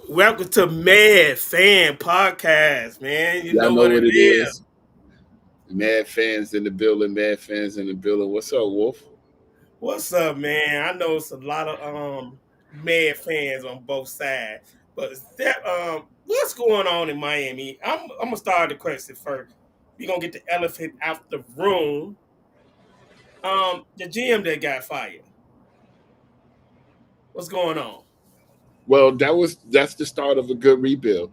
Welcome to Madfan Podcast, man. You Y'all know know what it what it is. is. Mad fans in the building, mad fans in the building. What's up, Wolf? What's up, man? I know it's a lot of mad fans on both sides, but what's going on in Miami? I'm gonna start the question first. We're gonna get the elephant out the room. The GM that got fired. What's going on? Well, that's the start of a good rebuild.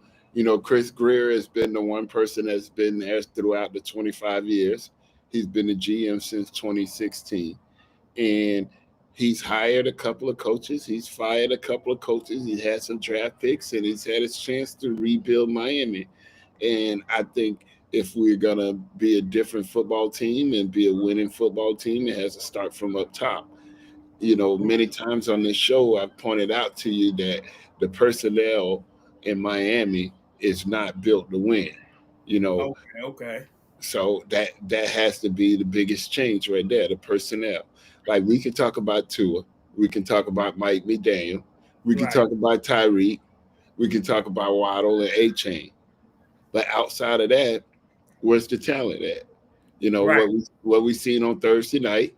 Chris Greer has been the one person that's been there throughout the 25 years. He's been the GM since 2016. And he's hired a couple of coaches. He's fired a couple of coaches. He had some draft picks, and he's had his chance to rebuild Miami. And I think if we're gonna be a different football team and be a winning football team, it has to start from up top. Many times on this show, I've pointed out to you that the personnel in Miami is not built to win. You know, Okay, okay, so that has to be the biggest change right there, the personnel. Like we can talk about Tua, we can talk about Mike McDaniel, we can right, talk about Tyreek, we can talk about Waddle and A Chain. But outside of that, where's the talent at? right, What we seen on Thursday night,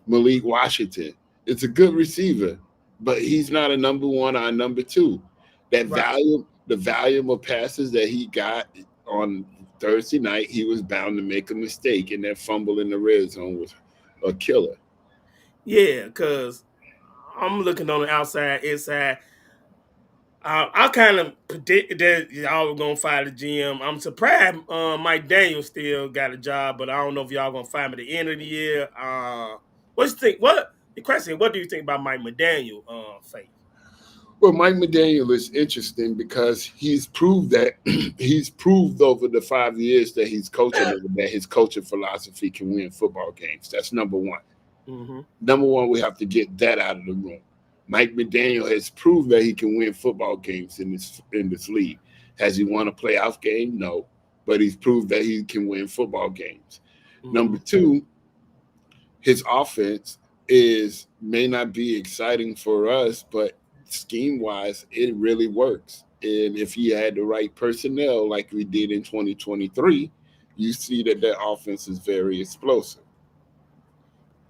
Malik Washington. It's a good receiver, but he's not a number one or a number two. right. The volume of passes that he got on Thursday night, he was bound to make a mistake, and that fumble in the red zone was a killer. Yeah, because I'm looking on the outside, inside. I kind of predicted that y'all were gonna fire the GM. I'm surprised Mike Daniel still got a job, but I don't know if y'all gonna fire him at the end of the year. What you think? What the question? What do you think about Mike McDaniel? Fate. Well, Mike McDaniel is interesting because he's proved that he's proved over the 5 years that he's coaching that his coaching philosophy can win football games. That's number one. Mm-hmm. Number one, we have to get that out of the room. Mike McDaniel has proved that he can win football games in this league. Has he won a playoff game? No, but he's proved that he can win football games. Mm-hmm. Number two, his offense is may not be exciting for us, but scheme wise, it really works. And if he had the right personnel, like we did in 2023, you see that offense is very explosive.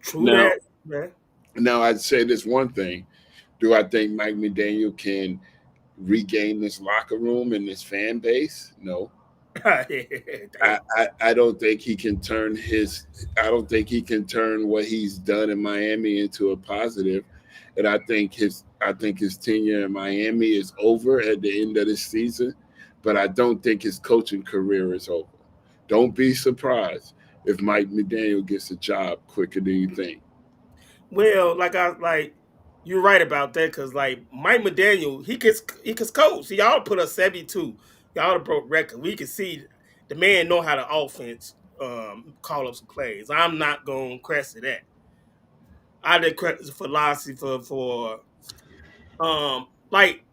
True Now, that, man. I'd say this one thing: do I think Mike McDaniel can regain this locker room and this fan base? No. I, Damn. I don't think he can turn his I don't think he can turn what he's done in Miami into a positive. And I think his tenure in Miami is over at the end of this season, but I don't think his coaching career is over. Don't be surprised if Mike McDaniel gets a job quicker than you think. Well, you're right about that because like Mike McDaniel, he can coach. See, y'all put us 72. Y'all broke record. We can see the man know how to offense call up some plays. I'm not gonna question that. I did credit his philosophy for like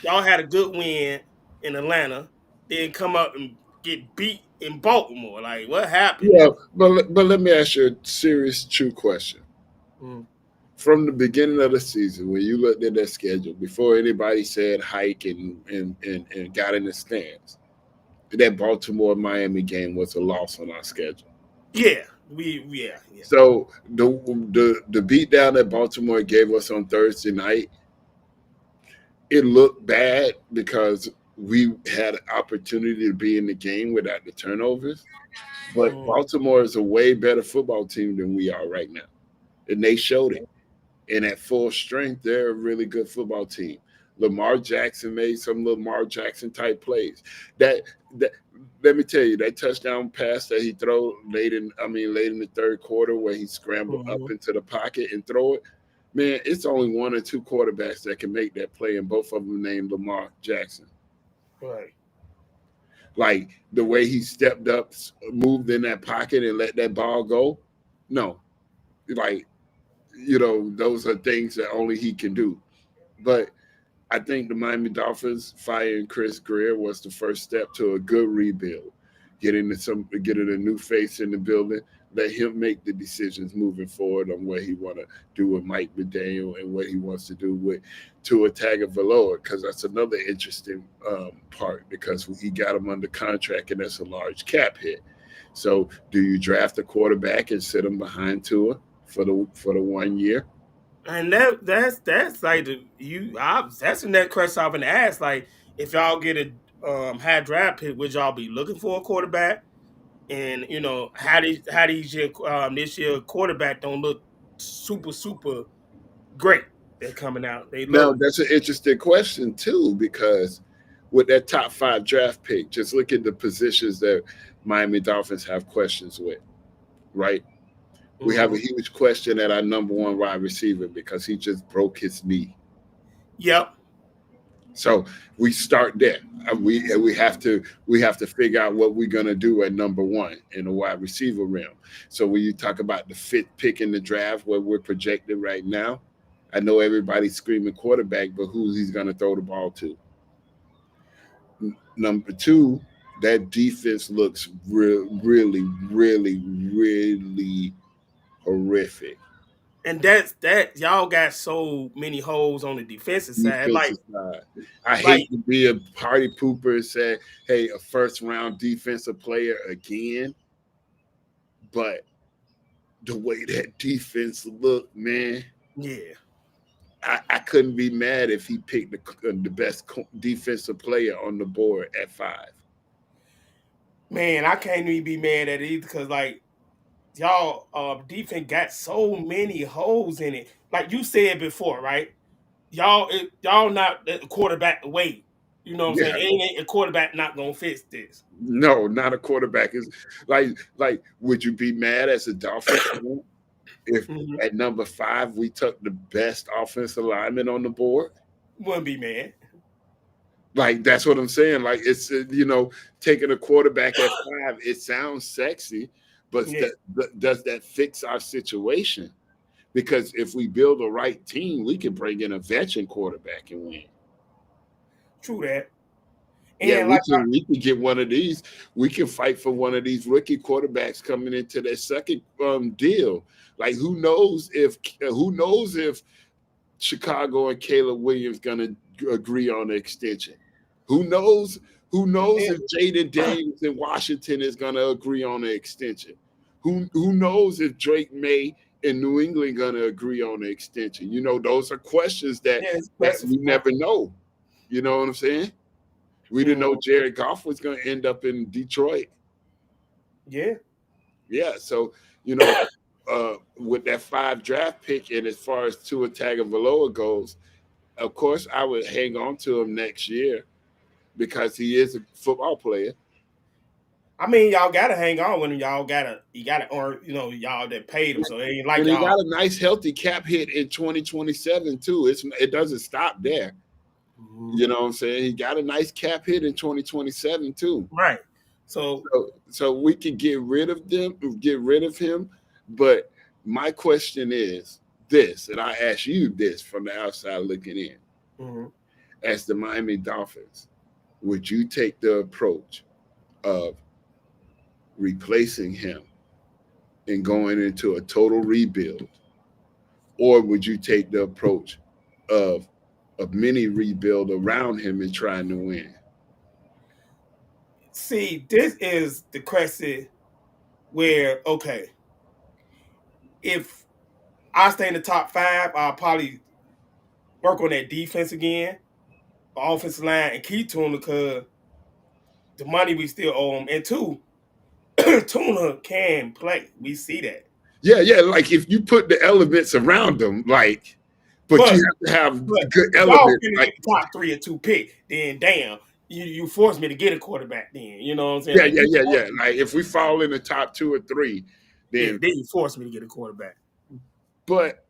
y'all had a good win in Atlanta, then come up and get beat in Baltimore. Like what happened? Yeah, but let me ask you a serious, true question. Mm. From the beginning of the season, when you looked at that schedule, before anybody said hike and got in the stands, that Baltimore Miami game was a loss on our schedule. Yeah, yeah. So the beat down that Baltimore gave us on Thursday night, it looked bad because we had an opportunity to be in the game without the turnovers. But Mm. Baltimore is a way better football team than we are right now, and they showed it. And at full strength, they're a really good football team. Lamar Jackson made some Lamar Jackson type plays. That let me tell you, that touchdown pass that he throw late in the third quarter where he scrambled up Mhm. into the pocket and throw it. Man, it's only one or two quarterbacks that can make that play, and both of them named Lamar Jackson. Right. Like the way he stepped up, moved in that pocket, and let that ball go. No, like those are things that only he can do. But I think the Miami Dolphins firing Chris Greer was the first step to a good rebuild. Getting a new face in the building, let him make the decisions moving forward on what he want to do with Mike McDaniel and what he wants to do with Tua Tagovailoa, because that's another interesting part, because he got him under contract and that's a large cap hit. So, do you draft a quarterback and sit him behind Tua for the 1 year? And that's like that's the next question I've been asked. Like, if y'all get a high draft pick, would y'all be looking for a quarterback? And how these year this year quarterback don't look super great. They're coming out. They Now, look that's an interesting question too, because with that top 5 draft pick, just look at the positions that Miami Dolphins have questions with, right? We have a mhm. huge question at our number 1 wide receiver because he just broke his knee. Yep. So we start there. We have to figure out what we're gonna do at number 1 in the wide receiver realm. So when you talk about the 5th pick in the draft, where we're projected right now, I know everybody's screaming quarterback, but who he's gonna throw the ball to? Number 2, that defense looks really horrific. And that y'all got so many holes on the defensive side. Defensive side. I Like hate to be a party pooper and say, hey, a first round defensive player again. But the way that defense looked, man, yeah. I couldn't be mad if he picked the best defensive player on the board at 5. Man, I can't even be mad at it either because like y'all defense got so many holes in it. Like you said before, right? Y'all not the quarterback away. You know what I'm saying? Yeah, Ain't a quarterback not gonna fix this. no, not a quarterback. Is like, would you be mad as a Dolphins fan if Mm-hmm. at number 5 we took the best offensive lineman on the board? Wouldn't be mad. Like, that's what I'm saying. Like, it's taking a quarterback at 5. It sounds sexy, but Yeah, does that fix our situation? Because if we build a right team, we can bring in a veteran quarterback and win. true that. Yeah, And we like can we can get one of these. We can fight for one of these rookie quarterbacks coming into their second deal. Like, who knows if Chicago and Caleb Williams gonna agree on the extension? Who knows? Who knows if Jaden Daniels in Washington is gonna agree on the extension? Who knows if Drake May in New England gonna agree on the extension? Those are questions that yeah, it's we questions. never know. You know what I'm saying? We didn't know Mm, Jared Goff was going to end up in Detroit. yeah. Yeah, so with that 5 draft pick, and as far as Tua Tagovailoa goes, of course I would hang on to him next year because he is a football player, I mean, y'all gotta hang on with him. You gotta earn, y'all that paid him. So it ain't like and he y'all. got a nice healthy cap hit in 2027 too. It doesn't stop there. Mhm. You know what I'm saying? He got a nice cap hit in 2027 too. Right. So So we can get rid of him. But my question is this, and I ask you this from the outside looking in. mhm. As the Miami Dolphins, would you take the approach of replacing him and going into a total rebuild? Or would you take the approach of a mini rebuild around him and trying to win? See, this is the question where okay, if I stay in the top 5, I'll probably work on that defense again, offensive line, and keep Tuna because the money we still owe him. And two, Tuna can play. We see that. Yeah. Like, if you put the elements around them, like, but you But have to have but good if y'all elements. finna Like, get the top 3 or 2 pick, then damn, you forced me to get a quarterback. Then you know what I'm saying? yeah, Like yeah, you yeah, forced yeah. me. Like, if we fall in the top 2 or 3, Yeah, then, then you forced me to get a quarterback. but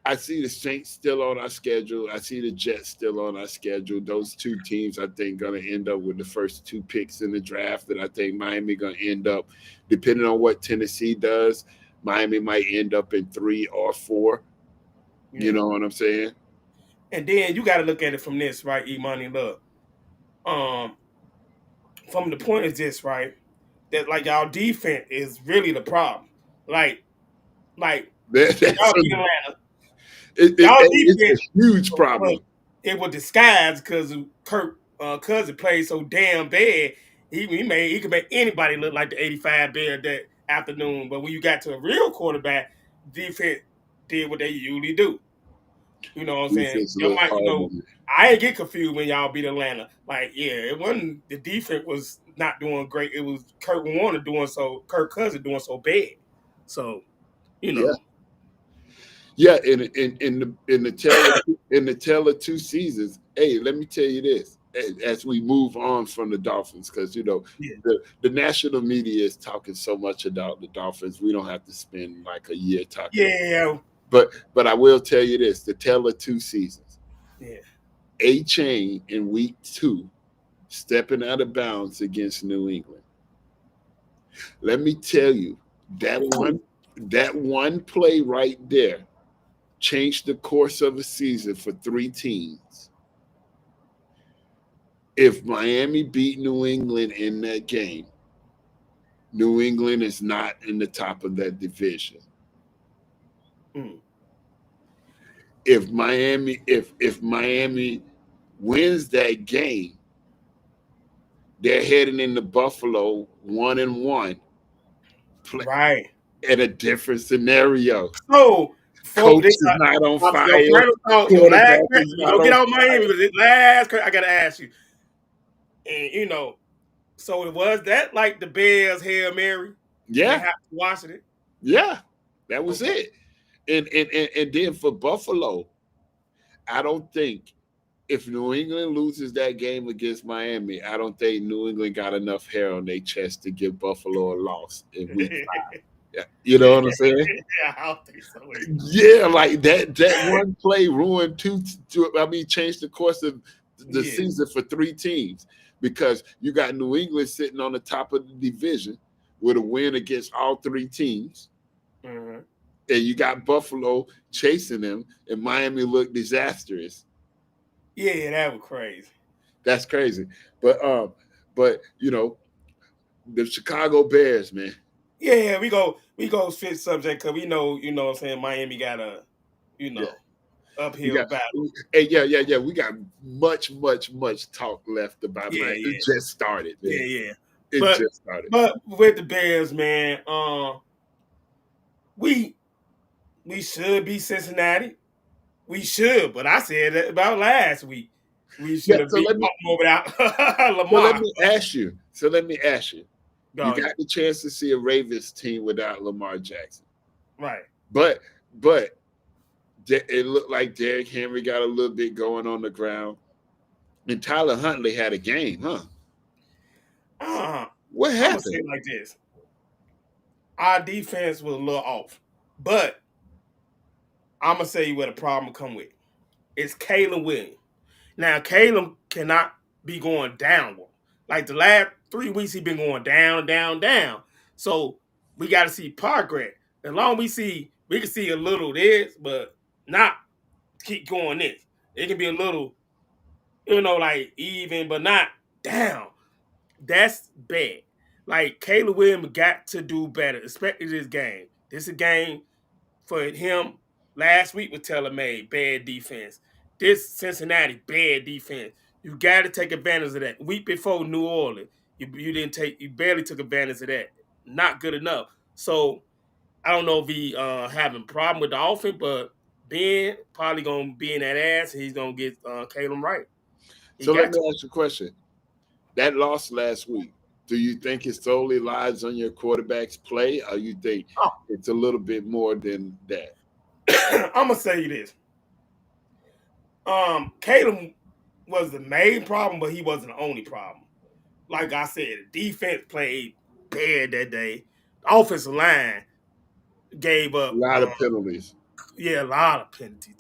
I see the Saints still on our schedule. I see the Jets still on our schedule. Those 2 teams, I think, going to end up with the first 2 picks in the draft. And I think Miami going to end up, depending on what Tennessee does, Miami might end up in 3 or 4. You Yeah. know what I'm saying? And then you got to look at it from this, right, Imani? Look, um, from the point of this, right? that like y'all defense is really the problem. Like That, when that's y'all a, beat Atlanta, y'all it's defense a huge was problem. it was disguised because Kirk Cousins played so damn bad. He could make anybody look like the 85 Bear that afternoon. But when you got to a real quarterback, defense did what they usually do. You know what I'm saying? Defense Y'all look might, horrible. I ain't get confused when y'all beat Atlanta. Like, yeah, it wasn't the defense was not doing great. It was Kirk Cousins doing so bad. So, you Yeah, know, yeah. In the tail of 2 seasons. Hey, let me tell you this. As we move on from the Dolphins, because yeah, the national media is talking so much about the Dolphins, we don't have to spend like a year talking about. yeah, But I will tell you this: the tail of 2 seasons. yeah. A chain in week 2, stepping out of bounds against New England. Let me tell you, that Ooh, one play right there changed the course of a season for 3 teams. If Miami beat New England in that game, New England is not in the top of that division. mm, If Miami wins that game, they're heading into Buffalo 1-1, play right. at a different scenario. So, before Coach this, is not on your fire. final thought, your last, Quarterback is we not don't get on out Miami, fire. but this last, I got to ask you. And, so it was that like the Bears Hail Mary and they Yeah, have to Washington? yeah, that was Okay. it. And then for Buffalo, I don't think if New England loses that game against Miami, I don't think New England got enough hair on their chest to give Buffalo a loss in week 5. Yeah, you know what I'm saying? Yeah, I don't think so either. Yeah, like that one play ruined changed the course of the Yeah. season for 3 teams because you got New England sitting on the top of the division with a win against all 3 teams, Uh-huh. and you got Buffalo chasing them, and Miami looked disastrous. Yeah, that was crazy. That's crazy. But the Chicago Bears, man. Yeah, we go switch subject because we know, what I'm saying, Miami got a, you Yeah. know, We uphill got battle. hey, yeah. We got much talk left about Yeah, Miami. It yeah, just started, yeah, man. yeah. It But just started. but with the Bears, man, we we should be Cincinnati. We should, but I said that about last week. We Yeah, should have so beat let me Baltimore without so let Lamar. me ask you. So let me ask you. You Go ahead. got the chance to see a Ravens team without Lamar Jackson. Right. But but it looked like Derrick Henry got a little bit going on the ground. And Tyler Huntley had a game, huh? Uh, What I'm gonna say happened? it like this: our defense was a little off, but I'm gonna say where the problem come with. It's Caleb Williams. Now Caleb cannot be going downward. Like the last 3 weeks, he been going down, down, down. So we got to see progress. As long as we can see a little this, but not keep going this. It can be a little, like even, but not down. That's bad. Like Caleb Williams got to do better, especially this game. This is a game for him. Last week with Taylor made bad defense. This Cincinnati bad defense. You got to take advantage of that. Week before New Orleans, you barely took advantage of that. Not good enough. So I don't know if he having a problem with the offense, but Ben probably gonna be in that ass. And he's gonna get Caleb right. He So let got me to. ask you a question. That loss last week, do you think it solely lies on your quarterback's play, or you think it's a little bit more than that? I'm gonna say this. Caleb was the main problem, but he wasn't the only problem. Like I said, the defense played bad that day. The offensive line gave A up. lot of penalties. Yeah, a lot of penalty.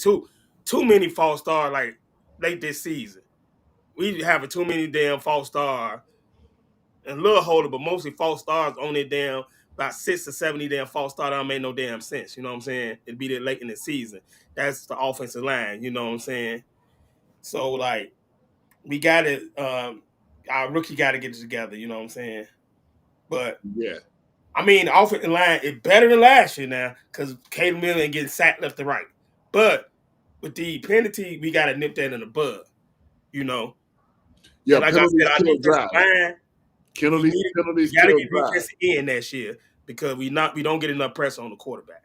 Too many false starts like late this season. We having too many damn false stars and little holder, but mostly false stars on their damn about 6 or 70 damn false stars don't make no damn sense. You know what I'm saying? It'd be that late in the season. That's the offensive line. You know what I'm saying? So like we got to our rookie got to get it together. You know what I'm saying? But Yeah. I mean, the offensive line is better than last year now because Caleb Miller ain't getting sacked left and right. But with the penalty, we got to nip that in the bud, you know. Yeah, And like I said, penalties our kill defensive drives. line, Penalties, we penalties got to kill get drives. defensive end that year because we don't get enough pressure on the quarterback.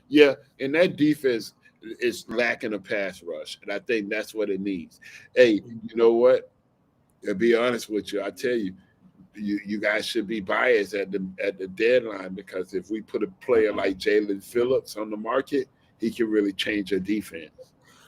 Yeah, and that defense is lacking a pass rush, and I think that's what it needs. Hey, you know what? To be honest with you, I tell you, you guys should be biased at the deadline because if we put a player like Jalen Phillips on the market, he can really change your defense.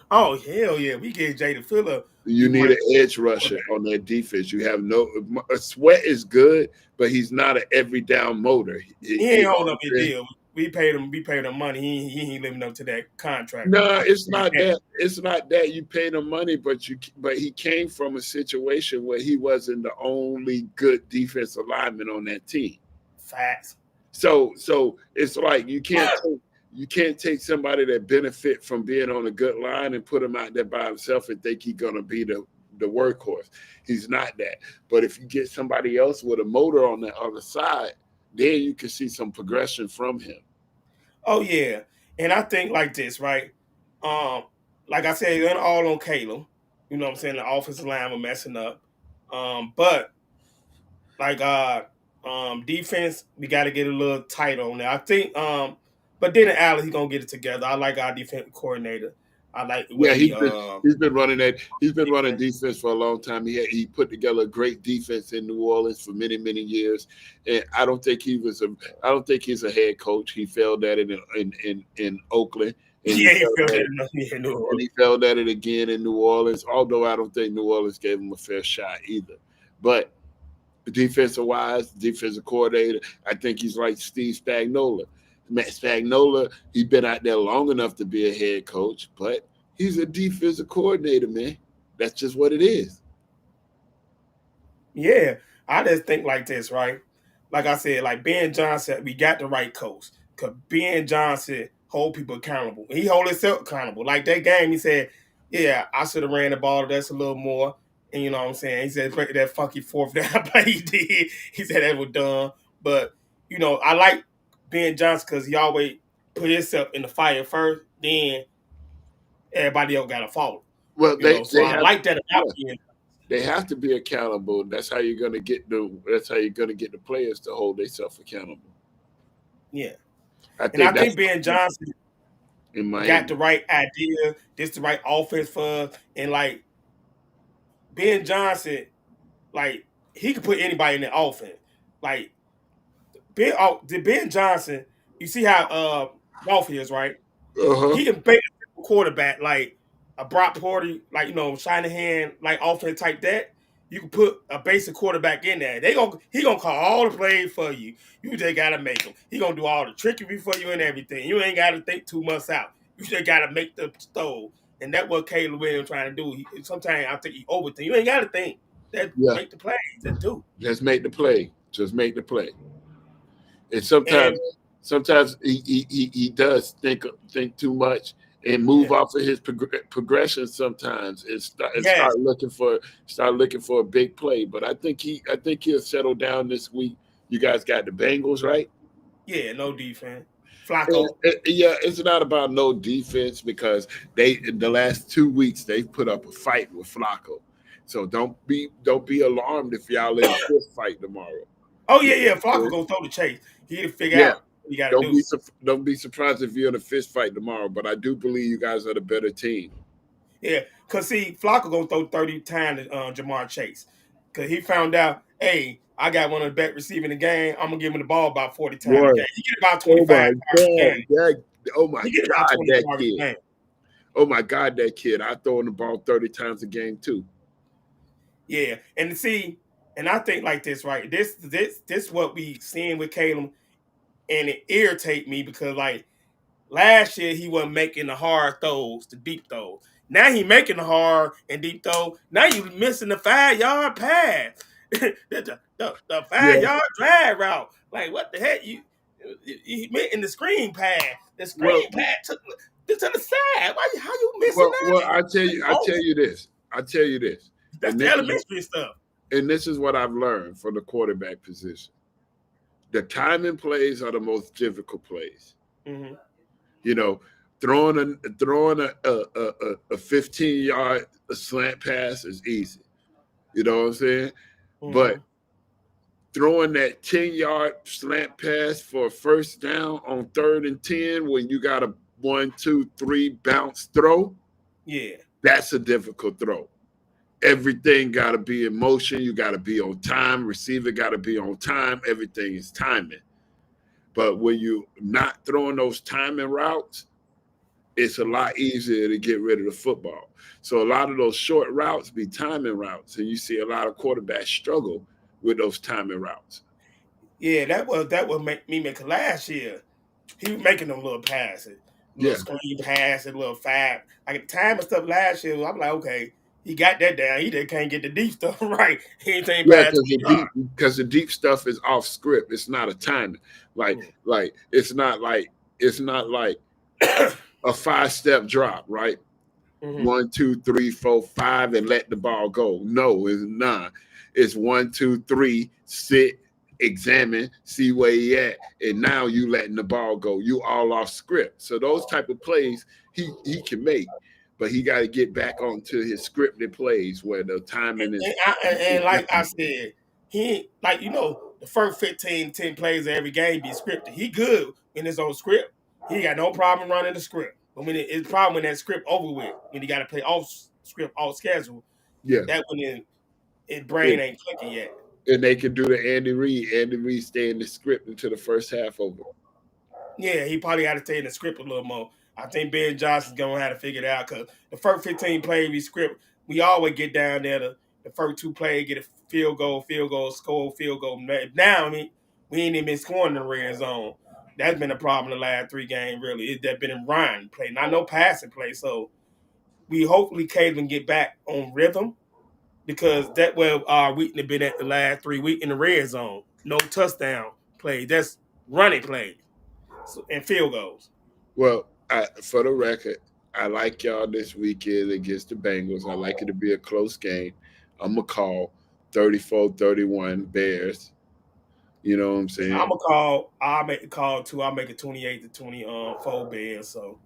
Oh hell yeah, we gave Jada Phillip. You We need might an edge rusher on that defense. You have no a Sweat is good, but he's not an every down motor. he ain't holding up his deal. We paid him. We paid him money. He ain't living up to that contract. No, it's not that. It's not that you paid him money, but he came from a situation where he wasn't the only good defensive lineman on that team. Facts. So it's like you can't take somebody that benefit from being on a good line and put him out there by himself and think he's gonna be the workhorse. He's not that. But if you get somebody else with a motor on the other side, then you can see some progression from him. Oh yeah, and I think like this, right? Um, like I said, they're all on Caleb. You know what I'm saying? The offensive line were messing up. But like defense, we got to get a little tight on there. I think but then Allen, he gonna get it together. I like our defense coordinator. I like the way Yeah, he he's been running that. He's been running defense. defense for a long time. He put together a great defense in New Orleans for many years, and I don't think he's a head coach. He failed at it in Oakland, and Yeah, he felt that enough. Yeah, he failed at it again in New Orleans. Although I don't think New Orleans gave him a fair shot either. But defensive wise, defensive coordinator, I think he's like Steve Spagnuolo. Matt Spagnuolo, he's been out there long enough to be a head coach, but he's a defensive coordinator, man. That's just what it is. Yeah, I just think like this, right? Like I said, like Ben Johnson, we got the right coach. Cause Ben Johnson hold people accountable. He hold himself accountable. Like that game, he said, "Yeah, I should have ran the ball that's a little more." And you know what I'm saying? He said that funky fourth down play he did. He said that was dumb. But I like Ben Johnson because he always put himself in the fire first. Then everybody else got to follow. Well, So they I have like that yeah, about Ben. they have to be accountable. That's how you're gonna get the players to hold themselves accountable. Yeah, I and I think think that's Ben Johnson in got Miami. the right idea. This the right offense for us. And like Ben Johnson, like he could put anybody in the offense. Like Ben Johnson, you see how Dolph is, right? Uh-huh. He can make a quarterback like a Brock Purdy, like Shanahan, like offense type that. You can put a basic quarterback in there. He gonna call all the plays for you. You just gotta make them. He gonna do all the trickery for you and everything. You ain't gotta think 2 months out. You just gotta make the throw. And that's what Caleb Williams trying to do. Sometimes I think he overthink. You ain't gotta think. That Yeah. make the plays. Just do. Just make the play. Just make the play. And And sometimes he does think too much and move yeah, off of his progression sometimes and yes, start looking for a big play. But I think he'll settle down this week. You guys got the Bengals, right? yeah, no defense. Flacco. Yeah, it's not about no defense because they in the last 2 weeks they've put up a fight with Flacco. So don't be alarmed if y'all in a fist fight tomorrow. Oh yeah. Flacco gonna throw the chase. He to figure Yeah, out what he got to don't do. be don't be surprised if you're in a fist fight tomorrow. But I do believe you guys are the better team. Yeah, cause see, Flacco gonna throw 30 times to Jamar Chase, cause he found out, hey, I got one of the best receivers in the game. I'm gonna give him the ball about 40 times a Boy, game. He get about oh 25 my targets a god, game. oh my He get about god, 20 that targets a kid. game. Oh my god, that kid. I throw him the ball 30 times a game too. Yeah, and see, and I think like this, right? This what we seeing with Caleb, and it irritate me because like last year he wasn't making the hard throws, the deep throws. Now he making the hard and deep throw. Now you missing the 5 yard pass, the Yeah. 5 yard drag route. Like what the heck you in the screen pass? The Well, screen pass to the side. Why how you missing well, that? I tell That's you, I both. tell you this. I tell you this. That's And the this is elementary stuff. and this is what I've learned from the quarterback position. The timing plays are the most difficult plays. Mm-hmm. You know, throwing a 15-yard slant pass is easy. You know what I'm saying? But Mm-hmm. throwing that 10-yard slant pass for a first down on 3rd and 10 when you got a 1, 2, 3 bounce throw, Yeah. that's a difficult throw. Everything got to be in motion. You got to be on time. Receiver got to be on time. Everything is timing. But when you not throwing those timing routes, it's a lot easier to get rid of the football. So a lot of those short routes be timing routes, and you see a lot of quarterbacks struggle with those timing routes. Yeah, that was make me make last year. He was making them little passes, little Yeah, screen passes, little five. Like the time and stuff last year, I'm like, okay, he got that down. He just can't get the deep stuff right. He ain't yeah, past 20 because the deep stuff is off script. It's not a timing. Like yards. like it's not like a 5-step drop, right? Mm-hmm. 1, 2, 3, 4, 5, and let the ball go. No, it's not. It's 1, 2, 3, sit, examine, see where he at, and now you letting the ball go. You all off script. So those type of plays he can make, but he got to get back onto his scripted plays where the timing is. And like I said, he like the first 15, 10 plays of every game be scripted. He good in his own script. He got no problem running the script. But when it's problem when that script over with, when he got to play off script, off schedule, Yeah, that when his brain and, ain't clicking yet. and they can do the Andy Reid. Andy Reid stay in the script until the first half over. Yeah, he probably got to stay in the script a little more. I think Ben Johnson's gonna have to figure it out because the first 15 plays we script, we always get down there. The first 2 plays get a field goal, score, field goal. Now, I mean, we ain't even been scoring in the red zone. That's been a problem the last 3 games. Really, that been in run play, not no passing play. So we hopefully Cleveland get back on rhythm because that where our weakness been at the last 3 weeks in the red zone. No touchdown play. That's running play and field goals. Well, for the record, I like y'all this weekend against the Bengals. I like it to be a close game. I'm going to call 34-31 Bears. You know what I'm saying? I'm gonna call. I'll make the call too. I'll make it 28-24 Bears. So,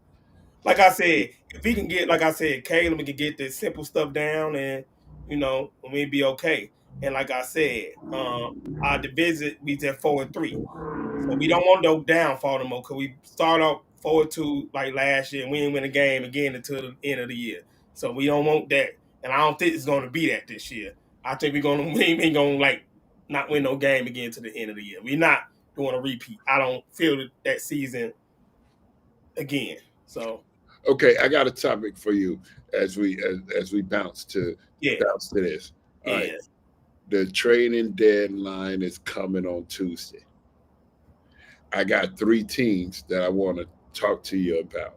like I said, if he can get, like I said, Caleb can get the simple stuff down, and we'd be okay. And like I said, our division we at 4-3, so we don't want no downfall no more. Cause we start off 4-2 like last year, and we didn't win a game again until the end of the year. So we don't want that, and I don't think it's gonna be that this year. I think we ain't gonna like not win no game again to the end of the year. We're not doing a repeat. I don't feel that season again. So Okay, I got a topic for you as we yeah, bounce to this. All right, yeah. the trading deadline is coming on Tuesday. I got 3 teams that I want to talk to you about,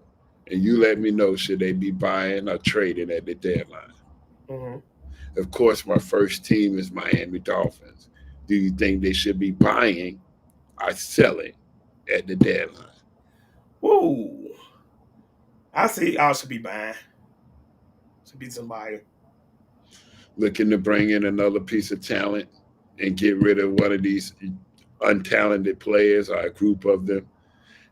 and you let me know should they be buying or trading at the deadline. Mm-hmm. Of course, my first team is Miami Dolphins. Do you think they should be buying or selling at the deadline? Woo. I see. I should be buying. Should be somebody. Looking to bring in another piece of talent and get rid of one of these untalented players or a group of them?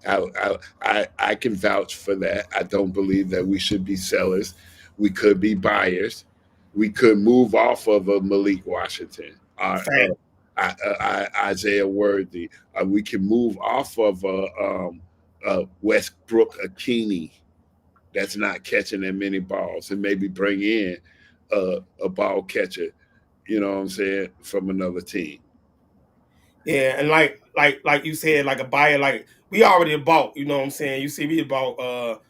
I can vouch for that. I don't believe that we should be sellers. We could be buyers. We could move off of a Malik Washington, Fact. Isaiah Worthy. We can move off of Westbrook Akini that's not catching that many balls and maybe bring in a ball catcher, you know what I'm saying, from another team. Yeah, and like you said, like a buyer, like we already bought. You know what I'm saying? You see, we bought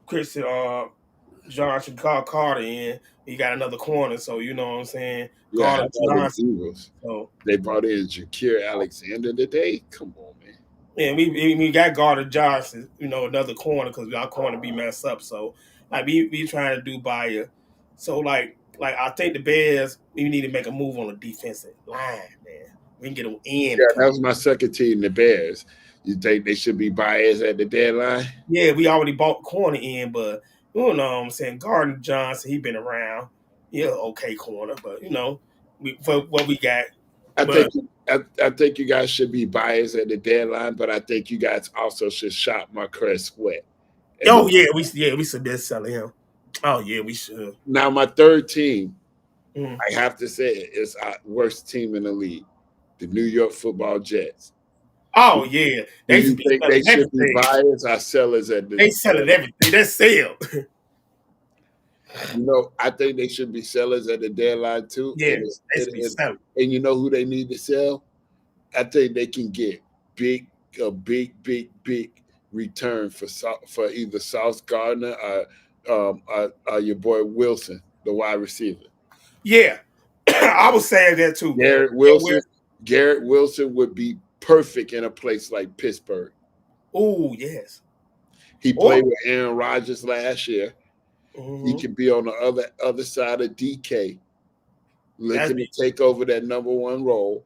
Christian Johnson Carter in. He got another corner, so you know what I'm saying. Yeah, how Carter about the Johnson. Eagles? So They brought in Jakir Alexander today. Come on, man. yeah, we got Carter Johnson. Another corner because our corner be messed up. So like we trying to do buyer. So like I think the Bears we need to make a move on the defensive line, man. We can get them in Yeah, that coming. was my second team, the Bears. You think they should be buyers at the deadline? Yeah, we already bought corner in, but you know what I'm saying. Gardner Johnson, he been around. Yeah, okay corner, but for what we got. I But think I think you guys should be biased at the deadline, but I think you guys also should shop Marquez Sweat. oh we should be selling him. Oh yeah, we should. Now my third team, Mm. I have to say it, is our worst team in the league, the New York Football Jets. Oh yeah, Do they should you be think they selling should be everything. biased or sellers at the They selling everything. That's sale. I think they should be sellers at the deadline too. Yeah, they should be selling. And you know who they need to sell? I think they can get big return for either Sauce Gardner or your boy Wilson, the wide receiver. Yeah, I was saying that too, man. Garrett Wilson would be perfect in a place like Pittsburgh. Oh yes, He played with Aaron Rodgers last year. Mm-hmm. He could be on the other side of DK, looking to take over that number one role.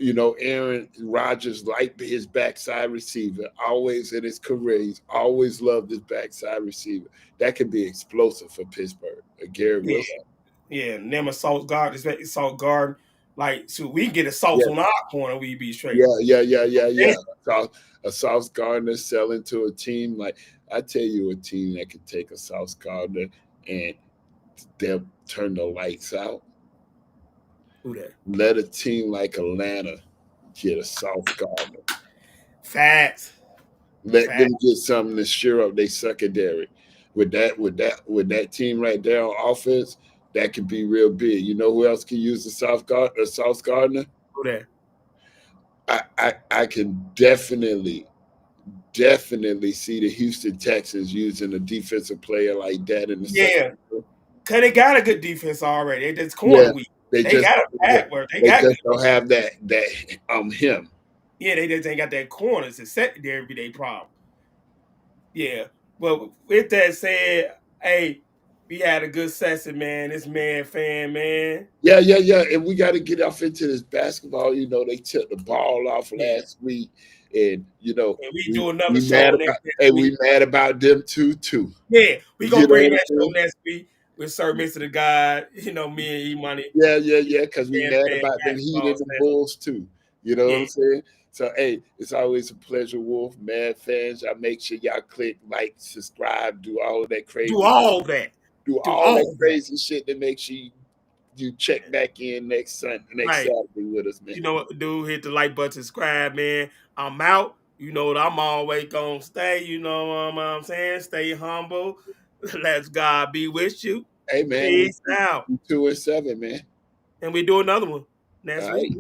Aaron Rodgers liked his backside receiver. Always in his career, he's always loved his backside receiver. That could be explosive for Pittsburgh. Garrett Wilson. Yeah, name a Sauce Gardner. Like, so we get a Sauce on our corner, we be straight. Yeah. A Sauce Gardner selling to a team like, I tell you, a team that can take a Sauce Gardner and they'll turn the lights out. Who that? Let a team like Atlanta get a Sauce Gardner. Facts. Let them get something to sure up their secondary. With that team right there on offense, that could be real big. You know who else can use the Sauce Gardner? Who that? I can definitely see the Houston Texans using a defensive player like that in the second. Because they got a good defense already. They just corner weak. They got a backward. They just don't have that him. Yeah, they just ain't got that corner. It's a secondary everyday problem. Yeah. Well, with that said, hey, we had a good session, man. This fan, man. Yeah. And we got to get off into this basketball. They took the ball off last week. And, and we do another show next week. And we mad about them too. Yeah, we going to bring that show next week with Sir Mr. the God, me and E-Money. Yeah, because we mad about them Heat and the Bulls too. You know what I'm saying? So, hey, it's always a pleasure, Wolf. Mad fans, y'all make sure y'all click, like, subscribe, do all of that crazy Do all that crazy shit to make sure you check back in next Saturday with us, man. You know what to do. Hit the like button, subscribe, man. I'm out. You know what I'm always going to stay. You know what I'm saying? Stay humble. Let God be with you. Hey, man. Peace out. 2-7, man. And we do another one next week.